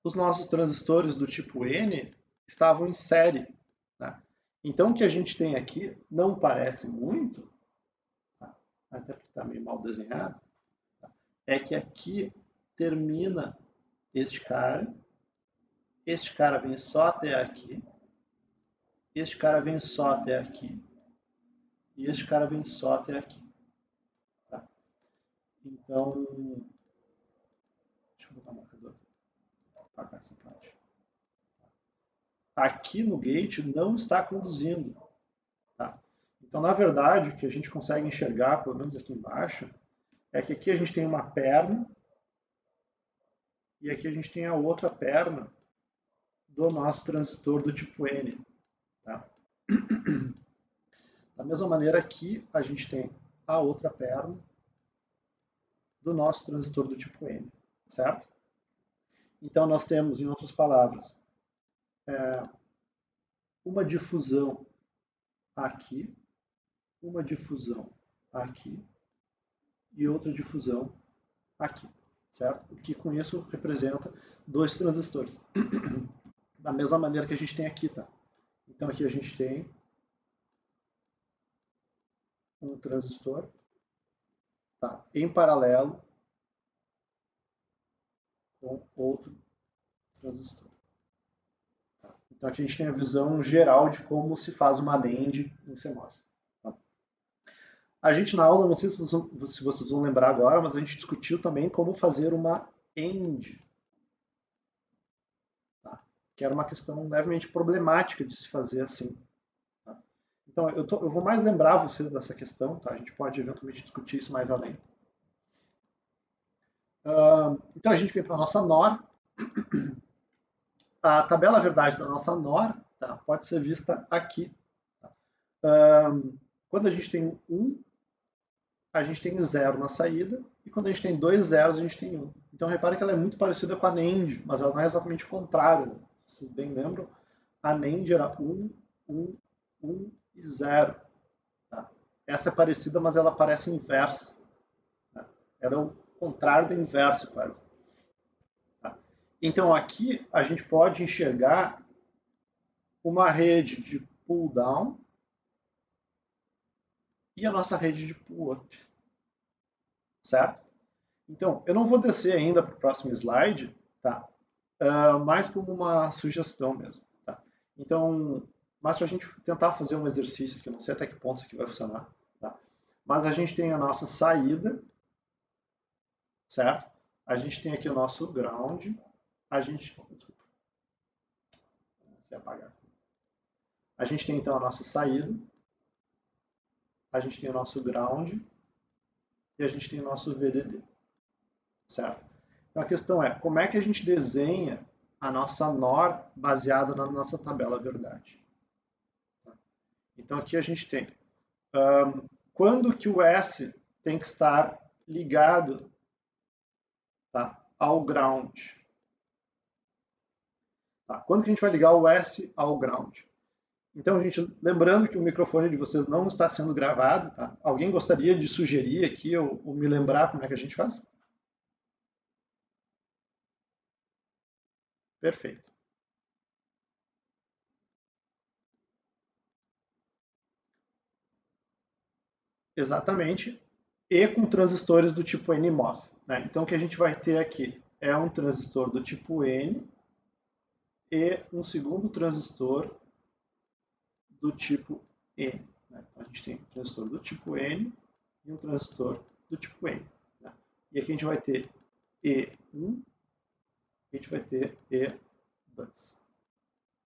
os nossos transistores do tipo N estavam em série, tá? Então, o que a gente tem aqui não parece muito, tá? Até porque está meio mal desenhado, tá? É que aqui termina este cara vem só até aqui, este cara vem só até aqui, e este cara vem só até aqui. Tá? Então, deixa eu botar o marcador para apagar essa parte. Aqui no gate não está conduzindo. Tá? Então, na verdade, o que a gente consegue enxergar, pelo menos aqui embaixo, é que aqui a gente tem uma perna e aqui a gente tem a outra perna do nosso transistor do tipo N. Tá? Da mesma maneira aqui a gente tem a outra perna do nosso transistor do tipo N, certo? Então nós temos, em outras palavras, uma difusão aqui, uma difusão aqui e outra difusão aqui, certo? O que com isso representa dois transistores. Da mesma maneira que a gente tem aqui, tá? Então aqui a gente tem um transistor, tá? Em paralelo com outro transistor. Tá? Então aqui a gente tem a visão geral de como se faz uma NAND em CMOS. Tá? A gente na aula, não sei se vocês vão lembrar agora, mas a gente discutiu também como fazer uma AND. Tá? Que era uma questão levemente problemática de se fazer assim. Tá? Então eu vou mais lembrar vocês dessa questão, tá? A gente pode eventualmente discutir isso mais além. Então a gente vem para a nossa NOR. A tabela verdade da nossa NOR, tá, pode ser vista aqui. Tá? Quando a gente tem 1, a gente tem 0 na saída, e quando a gente tem 2 zeros, a gente tem 1. Então repare que ela é muito parecida com a NAND, mas ela não é exatamente o contrário. Né? Vocês bem lembram? A NAND era 1, 1, 1 e 0. Tá? Essa é parecida, mas ela parece inversa. Tá? Era o contrário do inverso, quase. Então aqui a gente pode enxergar uma rede de pull-down e a nossa rede de pull-up, certo? Então, eu não vou descer ainda para o próximo slide, tá? Mais como uma sugestão mesmo, tá? Então, mais para a gente tentar fazer um exercício, que eu não sei até que ponto isso aqui vai funcionar, tá? Mas a gente tem a nossa saída, certo? A gente tem aqui o nosso ground, a gente... Desculpa. Vou apagar. A gente tem então a nossa saída, a gente tem o nosso ground e a gente tem o nosso VDD, certo? Então a questão é, como é que a gente desenha a nossa NOR baseada na nossa tabela verdade? Então aqui a gente tem quando que o S tem que estar ligado, tá, ao ground. Tá? Quando que a gente vai ligar o S ao ground? Então, gente, lembrando que o microfone de vocês não está sendo gravado, tá? Alguém gostaria de sugerir aqui ou me lembrar como é que a gente faz? Perfeito. Exatamente. E com transistores do tipo NMOS, né? Então, o que a gente vai ter aqui é um transistor do tipo N e um segundo transistor do tipo N. Né? Então, a gente tem um transistor do tipo N e um transistor do tipo N. Né? E aqui a gente vai ter E1 e a gente vai ter E2.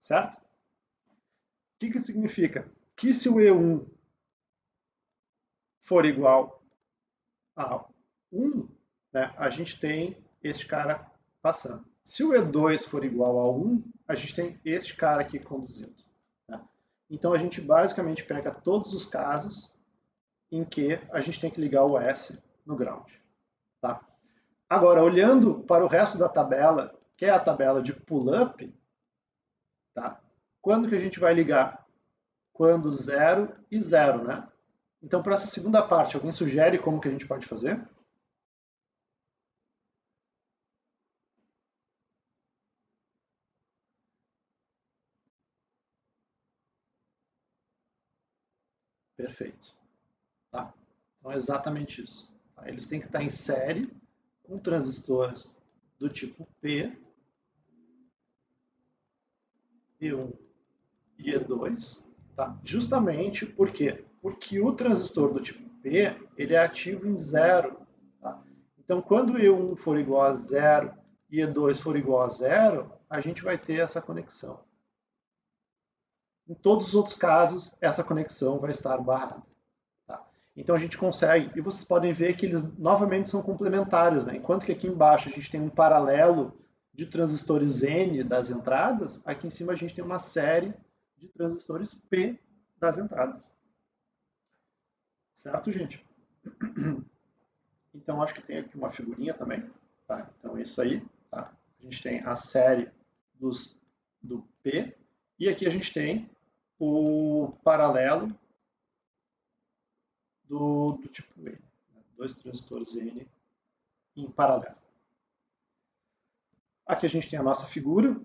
Certo? O que significa? Que se o E1 for igual a 1, né, a gente tem este cara passando. Se o E2 for igual a 1, a gente tem este cara aqui conduzindo. Tá? Então a gente basicamente pega todos os casos em que a gente tem que ligar o S no ground. Tá? Agora, olhando para o resto da tabela, que é a tabela de pull-up, tá? Quando que a gente vai ligar? Quando 0 e 0, né? Então, para essa segunda parte, alguém sugere como que a gente pode fazer? Perfeito. Tá? Então, é exatamente isso. Tá? Eles têm que estar em série com transistores do tipo P, E1 e E2, tá? Justamente por quê? Porque o transistor do tipo P, ele é ativo em zero. Tá? Então, quando E1 for igual a zero e E2 for igual a zero, a gente vai ter essa conexão. Em todos os outros casos, essa conexão vai estar barrada. Tá? Então a gente consegue, e vocês podem ver que eles novamente são complementares, né? Enquanto que aqui embaixo a gente tem um paralelo de transistores N das entradas, aqui em cima a gente tem uma série de transistores P das entradas. Certo, gente? Então acho que tem aqui uma figurinha também. Tá? Então é isso aí. Tá? A gente tem a série do P e aqui a gente tem o paralelo do tipo N. Né? Dois transistores N em paralelo. Aqui a gente tem a nossa figura,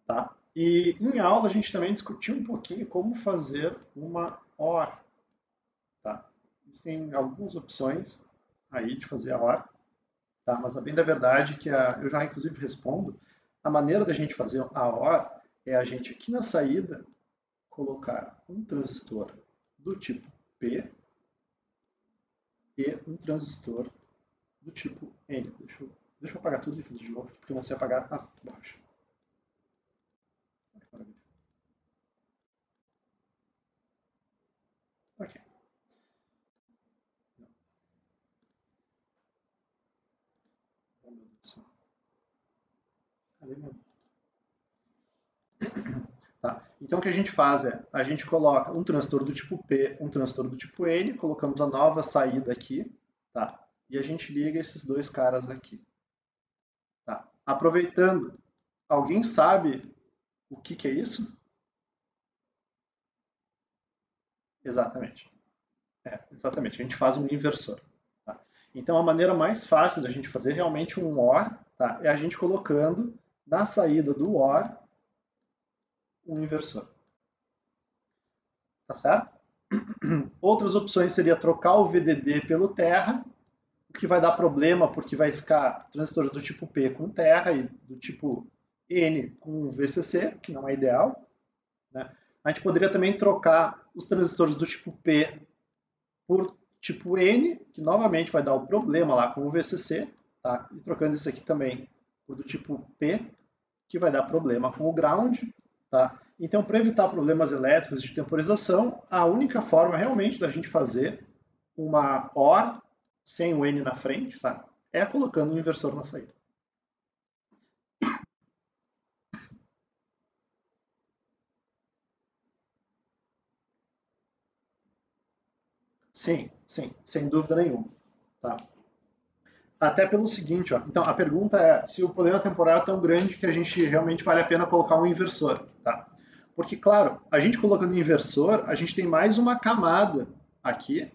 tá? E em aula a gente também discutiu um pouquinho como fazer uma OR, tá? Existem algumas opções aí de fazer a OR, tá? Mas a bem da verdade que eu já inclusive respondo, a maneira da gente fazer a OR é a gente aqui na saída colocar um transistor do tipo P e um transistor do tipo N. Deixa eu apagar tudo e fazer de novo, porque eu não sei apagar abaixo. Ok. Oh, meu Deus do céu. Cadê meu? Tá? Então o que a gente faz é, a gente coloca um transistor do tipo P, um transistor do tipo N, colocamos a nova saída aqui, tá? E a gente liga esses dois caras aqui. Tá? Aproveitando, alguém sabe o que é isso? Exatamente. Exatamente. A gente faz um inversor. Tá? Então a maneira mais fácil da gente fazer realmente um OR, tá? É a gente colocando na saída do OR um inversor. Tá certo? Outras opções seria trocar o VDD pelo terra, o que vai dar problema porque vai ficar transistores do tipo P com terra e do tipo N com VCC, que não é ideal. Né? A gente poderia também trocar os transistores do tipo P por tipo N, que novamente vai dar o problema lá com o VCC, tá? E trocando isso aqui também por do tipo P, que vai dar problema com o ground, tá? Então, para evitar problemas elétricos de temporização, a única forma realmente da gente fazer uma OR sem o N na frente, tá? É colocando um inversor na saída. Sim, sim, sem dúvida nenhuma. Tá? Até pelo seguinte, ó. Então, a pergunta é se o problema temporal é tão grande que a gente realmente vale a pena colocar um inversor. Tá? Porque, claro, a gente colocando inversor, a gente tem mais uma camada aqui,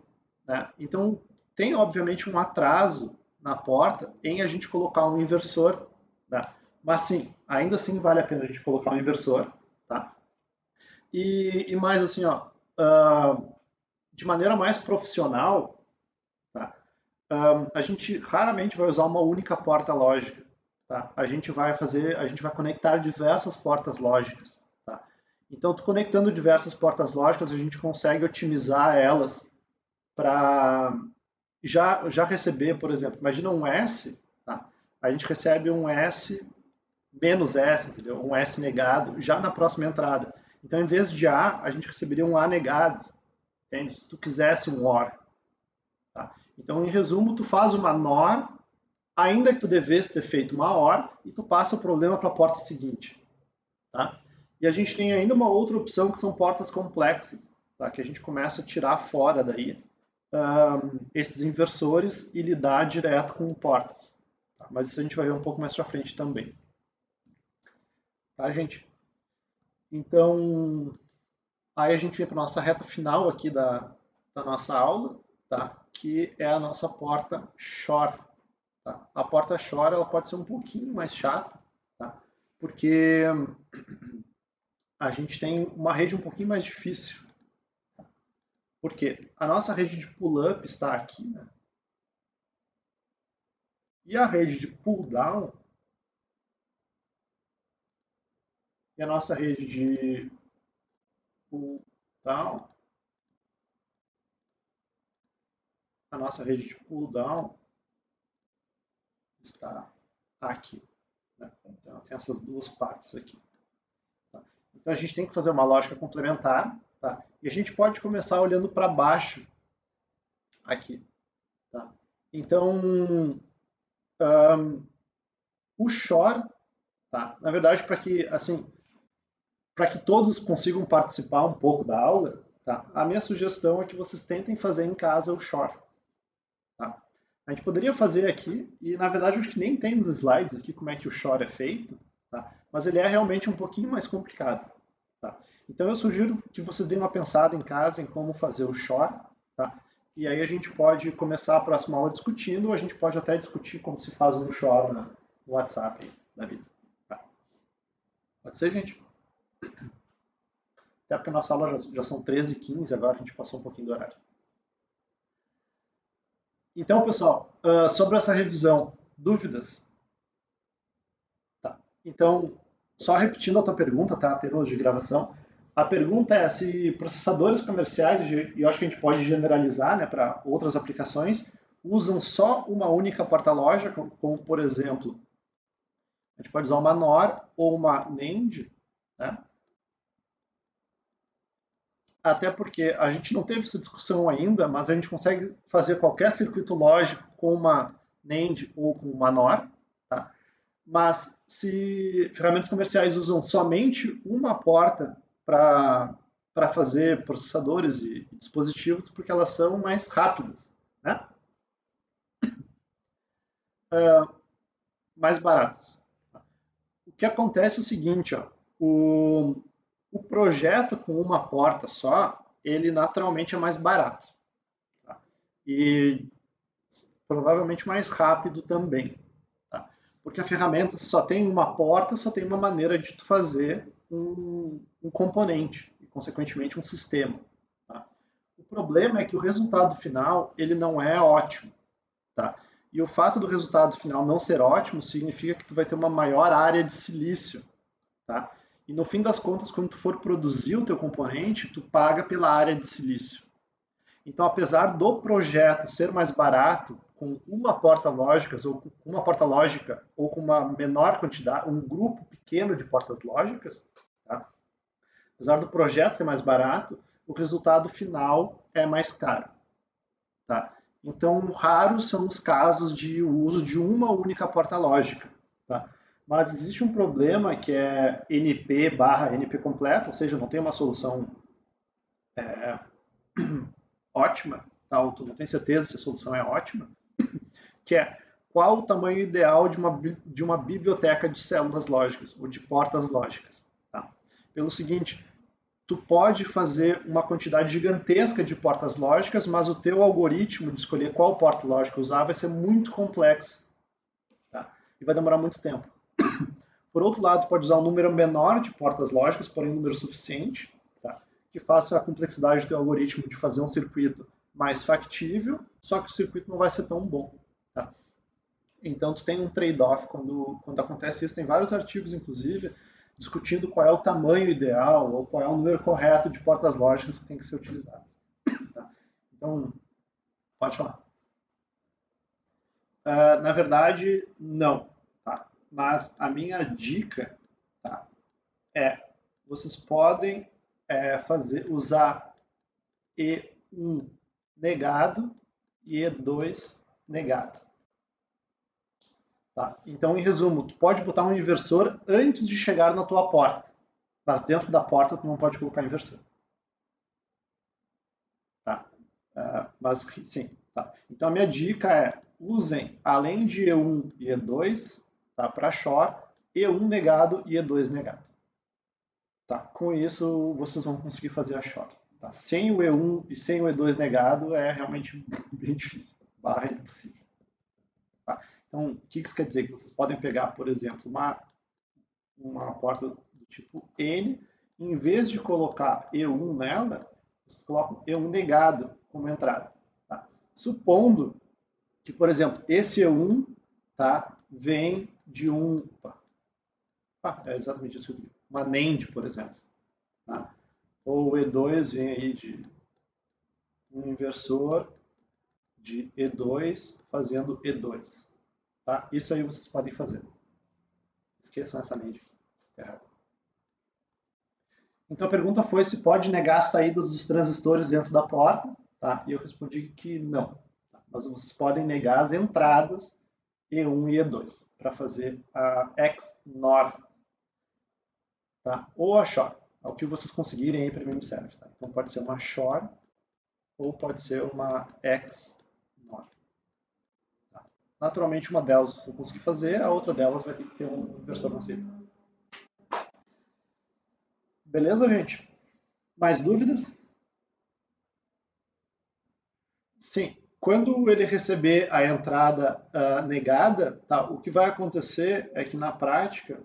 né? Então, tem, obviamente, um atraso na porta em a gente colocar um inversor, tá? Mas, sim, ainda assim vale a pena a gente colocar um inversor, tá? E mais assim, ó, de maneira mais profissional, tá? A gente raramente vai usar uma única porta lógica, tá? A gente vai conectar diversas portas lógicas, tá? Então, conectando diversas portas lógicas, a gente consegue otimizar elas para já receber, por exemplo, imagina um S, tá? A gente recebe um S menos S, entendeu? Um S negado já na próxima entrada. Então, em vez de A, a gente receberia um A negado, entende? Se tu quisesse um OR. Tá? Então, em resumo, tu faz uma NOR, ainda que tu devesse ter feito uma OR, e tu passa o problema para a porta seguinte. Tá? E a gente tem ainda uma outra opção, que são portas complexas, tá? Que a gente começa a tirar fora daí esses inversores e lidar direto com portas. Tá? Mas isso a gente vai ver um pouco mais para frente também. Tá, gente? Então, aí a gente vem para a nossa reta final aqui da nossa aula, tá? Que é a nossa porta shore. Tá? A porta shore ela pode ser um pouquinho mais chata, tá? Porque a gente tem uma rede um pouquinho mais difícil. Tá? Porque a nossa rede de pull-up está aqui, né? E a rede de pull-down e a nossa rede de pull-down, a nossa rede de pull-down está aqui. Né? Então, tem essas duas partes aqui. Tá? Então, a gente tem que fazer uma lógica complementar. Tá? E a gente pode começar olhando para baixo aqui. Tá? Então, o shore, tá? Na verdade, para que todos consigam participar um pouco da aula, tá? A minha sugestão é que vocês tentem fazer em casa o shore. Tá? A gente poderia fazer aqui, e na verdade acho que nem tem nos slides aqui como é que o shore é feito, tá? Mas ele é realmente um pouquinho mais complicado. Tá? Então eu sugiro que vocês deem uma pensada em casa em como fazer o shore, tá? E aí a gente pode começar a próxima aula discutindo, ou a gente pode até discutir como se faz um shore no WhatsApp da vida. Tá? Pode ser, gente? Até porque a nossa aula já são 13h15, agora a gente passou um pouquinho do horário. Então, pessoal, sobre essa revisão, dúvidas? Tá. Então, só repetindo a tua pergunta, tá? Termos de gravação. A pergunta é se processadores comerciais, e eu acho que a gente pode generalizar, né, para outras aplicações, usam só uma única porta-lógica, como, por exemplo, a gente pode usar uma NOR ou uma NAND, né? Até porque a gente não teve essa discussão ainda, mas a gente consegue fazer qualquer circuito lógico com uma NAND ou com uma NOR, tá? Mas se ferramentas comerciais usam somente uma porta para fazer processadores e dispositivos, porque elas são mais rápidas, né? Mais baratas. O que acontece é o seguinte, ó, o projeto com uma porta só, ele naturalmente é mais barato. Tá? E provavelmente mais rápido também. Tá? Porque a ferramenta só tem uma porta, só tem uma maneira de tu fazer um componente e, consequentemente, um sistema. Tá? O problema é que o resultado final ele não é ótimo. Tá? E o fato do resultado final não ser ótimo significa que tu vai ter uma maior área de silício. Tá? E no fim das contas, quando tu for produzir o teu componente, tu paga pela área de silício. Então, apesar do projeto ser mais barato, com uma porta lógica ou com uma menor quantidade, um grupo pequeno de portas lógicas, tá? Apesar do projeto ser mais barato, o resultado final é mais caro. Tá? Então, raros são os casos de uso de uma única porta lógica. Tá? Mas existe um problema que é NP/NP completo, ou seja, não tem uma solução ótima, tá? Ou tu não tem certeza se a solução é ótima, que é qual o tamanho ideal de uma biblioteca de células lógicas ou de portas lógicas. Tá? Pelo seguinte, tu pode fazer uma quantidade gigantesca de portas lógicas, mas o teu algoritmo de escolher qual porta lógica usar vai ser muito complexo, tá? E vai demorar muito tempo. Por outro lado, pode usar um número menor de portas lógicas, porém um número suficiente, tá? Que faça a complexidade do teu algoritmo de fazer um circuito mais factível, só que o circuito não vai ser tão bom, tá? Então, tu tem um trade-off quando acontece isso. Tem vários artigos, inclusive, discutindo qual é o tamanho ideal ou qual é o número correto de portas lógicas que tem que ser utilizadas. Tá? Então, pode falar. Na verdade, não. Tá? Mas a minha dica, tá, é, vocês podem usar E1 negado e E2 negado. Tá? Então, em resumo, tu pode botar um inversor antes de chegar na tua porta, mas dentro da porta tu não pode colocar inversor. Tá? Mas sim. Tá? Então, a minha dica é, usem, além de E1 e E2, tá, para Shor, E1 negado e E2 negado. Tá? Com isso, vocês vão conseguir fazer a Shor. Tá? Sem o E1 e sem o E2 negado, é realmente bem difícil. Barra impossível. Tá? Então, o que isso quer dizer? Que vocês podem pegar, por exemplo, uma porta do tipo N, em vez de colocar E1 nela, vocês colocam E1 negado como entrada. Tá? Supondo que, por exemplo, esse E1, tá, vem de um... é exatamente isso que eu digo. Uma NAND, por exemplo. Tá? Ou o E2 vem aí de um inversor de E2 fazendo E2. Tá? Isso aí vocês podem fazer. Esqueçam essa NAND aqui. Errado. Então a pergunta foi se pode negar as saídas dos transistores dentro da porta, tá? E eu respondi que não. Tá? Mas vocês podem negar as entradas E1 e E2 para fazer a XNOR, tá? Ou a SHOR, ao que vocês conseguirem aí para mim me serve. Tá? Então pode ser uma SHOR ou pode ser uma XNOR. Tá? Naturalmente uma delas eu vou conseguir fazer, a outra delas vai ter que ter um inversor na saída. Beleza, gente? Mais dúvidas? Sim. Quando ele receber a entrada negada, tá, o que vai acontecer é que na prática...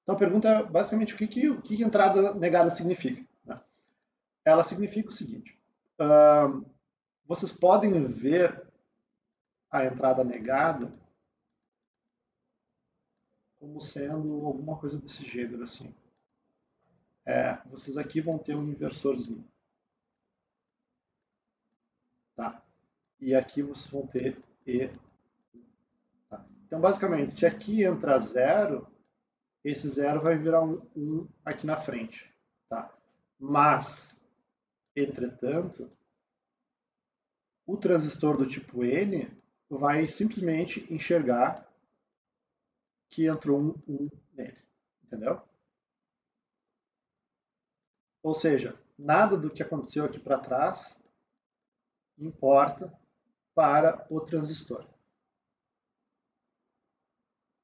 Então a pergunta é basicamente o que entrada negada significa. Né? Ela significa o seguinte. Vocês podem ver a entrada negada como sendo alguma coisa desse gênero. Assim. Vocês aqui vão ter um inversorzinho. Tá? E aqui vocês vão ter E. Tá? Então, basicamente, se aqui entra 0, esse 0 vai virar um 1 aqui na frente. Tá? Mas, entretanto, o transistor do tipo N vai simplesmente enxergar que entrou um 1 nele. Entendeu? Ou seja, nada do que aconteceu aqui para trás importa para o transistor.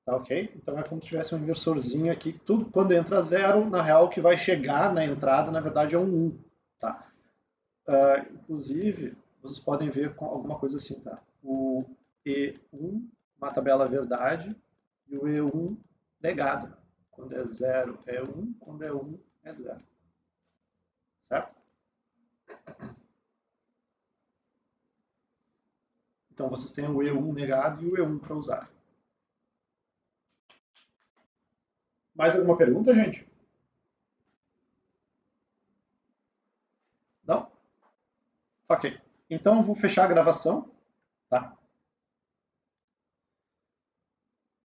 Tá ok? Então é como se tivesse um inversorzinho aqui. Tudo, quando entra 0, na real, o que vai chegar na entrada, na verdade, é um 1. Tá? Inclusive, vocês podem ver com alguma coisa assim. Tá? O E1, uma tabela verdade, e o E1 negado. Quando é 0 é 1, quando é 1 é 0. Certo? Então vocês têm o E1 negado e o E1 para usar. Mais alguma pergunta, gente? Não? Ok. Então eu vou fechar a gravação, tá?